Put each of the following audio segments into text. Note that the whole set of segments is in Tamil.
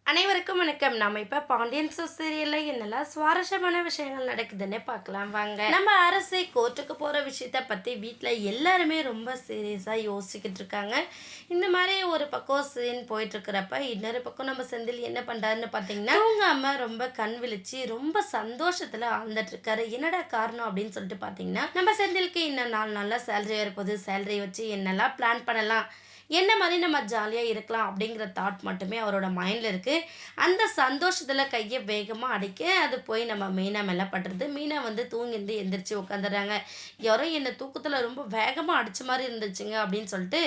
அனைவருக்கும் வணக்கம். நம்ம இப்ப பாண்டியன் ஸ்டோர்ஸ் சீரியல்ல என்னெல்லாம் சுவாரஸ்யமான விஷயங்கள் நடக்குதுன்னு பார்க்கலாம் வாங்க. நம்ம அரசு கோர்ட்டுக்கு போற விஷயத்த பத்தி வீட்ல எல்லாருமே ரொம்ப சீரியஸா யோசிச்சுக்கிட்டு இருக்காங்க. இந்த மாதிரி ஒரு பக்கம் சீன் போயிட்டு இருக்கிறப்ப இன்னொரு பக்கம் நம்ம செந்தில் என்ன பண்றாருன்னு பார்த்தீங்கன்னா தூங்காம ரொம்ப கண் விழிச்சு ரொம்ப சந்தோஷத்துல ஆழ்ந்துட்டு இருக்காரு. என்னடா காரணம் அப்படின்னு சொல்லிட்டு பார்த்தீங்கன்னா நம்ம செந்திலுக்கு இன்னும் 4 நாள்ல சேலரி வரப்போகுது. சேலரி வச்சு என்னெல்லாம் பிளான் பண்ணலாம், என்ன மாதிரி நம்ம ஜாலியாக இருக்கலாம் அப்படிங்கிற தாட் மட்டுமே அவரோட மைண்டில் இருக்குது. அந்த சந்தோஷத்தில் கையை வேகமாக அடிக்க அது போய் நம்ம மீனா மேலே பட்டுறது. மீனா வந்து தூங்கிருந்து எந்திரிச்சு உட்காந்துடுறாங்க. யாரோ என்னை தூக்கத்தில் ரொம்ப வேகமாக அடித்த மாதிரி இருந்துச்சுங்க அப்படின்னு சொல்லிட்டு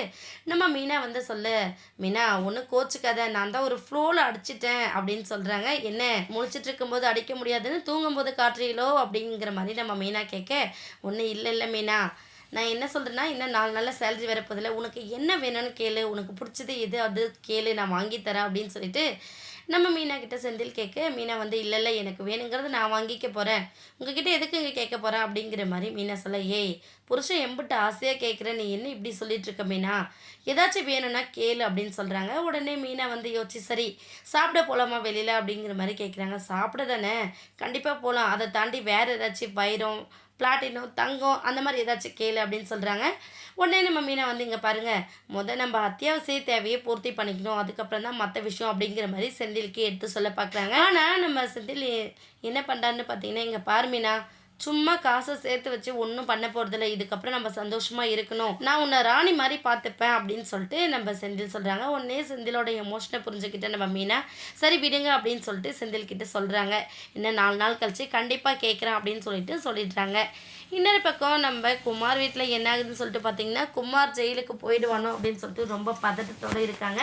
நம்ம மீனா வந்து மீனா ஒன்றும் கோச்சுக்காத, நான் தான் ஒரு ஃப்ளோவில் அடிச்சிட்டேன் அப்படின்னு சொல்கிறாங்க. என்ன முழிச்சிட்டு இருக்கும்போது அடிக்க முடியாதுன்னு தூங்கும்போது காட்டுறீங்களோ அப்படிங்கிற மாதிரி நம்ம மீனா கேட்க, ஒன்றும் இல்லை இல்லை மீனா, நான் என்ன சொல்கிறேன்னா, இன்னும் 4 நாள்ல சேலரி வரப்போதில்ல. உனக்கு என்ன வேணும்னு கேளு. உனக்கு பிடிச்சது எது அது கேளு. நான் வாங்கி தரேன் அப்படின்னு சொல்லிட்டு நம்ம மீனா கிட்ட செந்தில் கேட்க, மீனா வந்து இல்ல இல்ல எனக்கு வேணுங்கிறத நான் வாங்கிக்க போறேன். உங்ககிட்ட எதுக்குங்க கேட்க போறேன் அப்படிங்கிற மாதிரி மீனா சொல்ல, ஏய் புருஷன் எம்புட்டு ஆசையா கேட்குற, நீ என்ன இப்படி சொல்லிட்டு இருக்க மீனா? ஏதாச்சும் வேணும்னா கேளு அப்படின்னு சொல்றாங்க. உடனே மீனா வந்து யோசிச்சு சரி சாப்பிட போலாமா வெளியில அப்படிங்கிற மாதிரி கேட்குறாங்க. சாப்பிட தானே கண்டிப்பா போலாம். அதை தாண்டி வேற ஏதாச்சும் வைரம் பிளாட்டினம், தங்கம் அந்த மாதிரி ஏதாச்சும் கேளு அப்படின்னு சொல்கிறாங்க. உடனே நம்ம மீனா வந்து இங்கே பாருங்கள், நம்ம அத்தியாவசிய தேவையை பூர்த்தி பண்ணிக்கணும், அதுக்கப்புறம் தான் மற்ற விஷயம் அப்படிங்கிற மாதிரி செந்திலுக்கு எடுத்து சொல்ல பார்க்குறாங்க. ஆனால் நம்ம செந்தில் என்ன பண்ணுறாருன்னு பார்த்தீங்கன்னா, இங்கே பாரு மீனா, சும்மா காசை சேர்த்து வச்சு ஒன்றும் பண்ண போகிறதில்ல, இதுக்கப்புறம் நம்ம சந்தோஷமாக இருக்கணும், நான் உன்னை ராணி மாதிரி பார்த்துப்பேன் அப்படின்னு சொல்லிட்டு நம்ம செந்தில் சொல்கிறாங்க. உடனே செந்திலோட எமோஷனை புரிஞ்சுக்கிட்ட நம்ம மீனா சரி விடுங்க அப்படின்னு சொல்லிட்டு செந்தில் கிட்ட சொல்கிறாங்க. இன்னும் 4 நாள் கழிச்சு கண்டிப்பாக கேட்குறேன் அப்படின்னு சொல்லிடுறாங்க. இன்னொரு பக்கம் நம்ம குமார் வீட்டில் என்ன ஆகுதுன்னு சொல்லிட்டு பார்த்தீங்கன்னா, குமார் ஜெயிலுக்கு போயிடுவானோ அப்படின்னு சொல்லிட்டு ரொம்ப பதட்டத்தோடு இருக்காங்க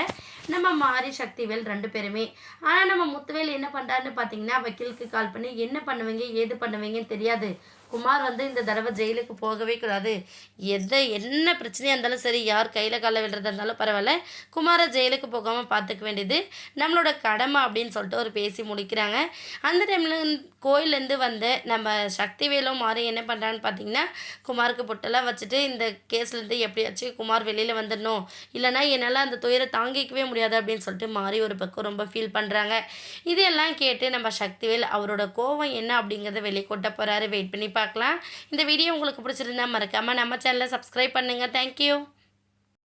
நம்ம மாரி சக்திவேல் 2 பேருமே. ஆனால் நம்ம முத்துவேல் என்ன பண்ணுறாருன்னு பார்த்தீங்கன்னா, வக்கீலுக்கு கால் பண்ணி என்ன பண்ணுவீங்க ஏது பண்ணுவீங்கன்னு தெரியாது, குமார் வந்து இந்த தடவை ஜெயிலுக்கு போகவே கூடாது, என்ன பிரச்சனையாக இருந்தாலும் சரி, யார் கையில் காலை விடுறதா இருந்தாலும் பரவாயில்ல, குமாரை ஜெயிலுக்கு போகாமல் பார்த்துக்க வேண்டியது நம்மளோட கடமை அப்படின்னு சொல்லிட்டு ஒரு பேசி முடிக்கிறாங்க. அந்த டைமில் கோயிலேருந்து வந்த நம்ம சக்திவேலும் மாறி என்ன பண்ணுறான்னு பார்த்தீங்கன்னா, குமாருக்கு பொட்டெல்லாம் வச்சுட்டு இந்த கேஸ்லேருந்து எப்படியாச்சும் குமார் வெளியில் வந்துடணும், இல்லைனா என்னால் அந்த துயரை தாங்கிக்கவே முடியாது அப்படின்னு சொல்லிட்டு மாறி ஒரு பக்கம் ரொம்ப ஃபீல் பண்ணுறாங்க. இதெல்லாம் கேட்டு நம்ம சக்திவேல் அவரோட கோவம் என்ன அப்படிங்கிறத வெளிக்கொட்ட போகிறாரு. வெயிட் பண்ணி பார்க்கலாம். இந்த வீடியோ உங்களுக்கு பிடிச்சிருந்தா மறக்காமல் நம்ம சேனலை சப்ஸ்கிரைப் பண்ணுங்கள். தேங்க்யூ.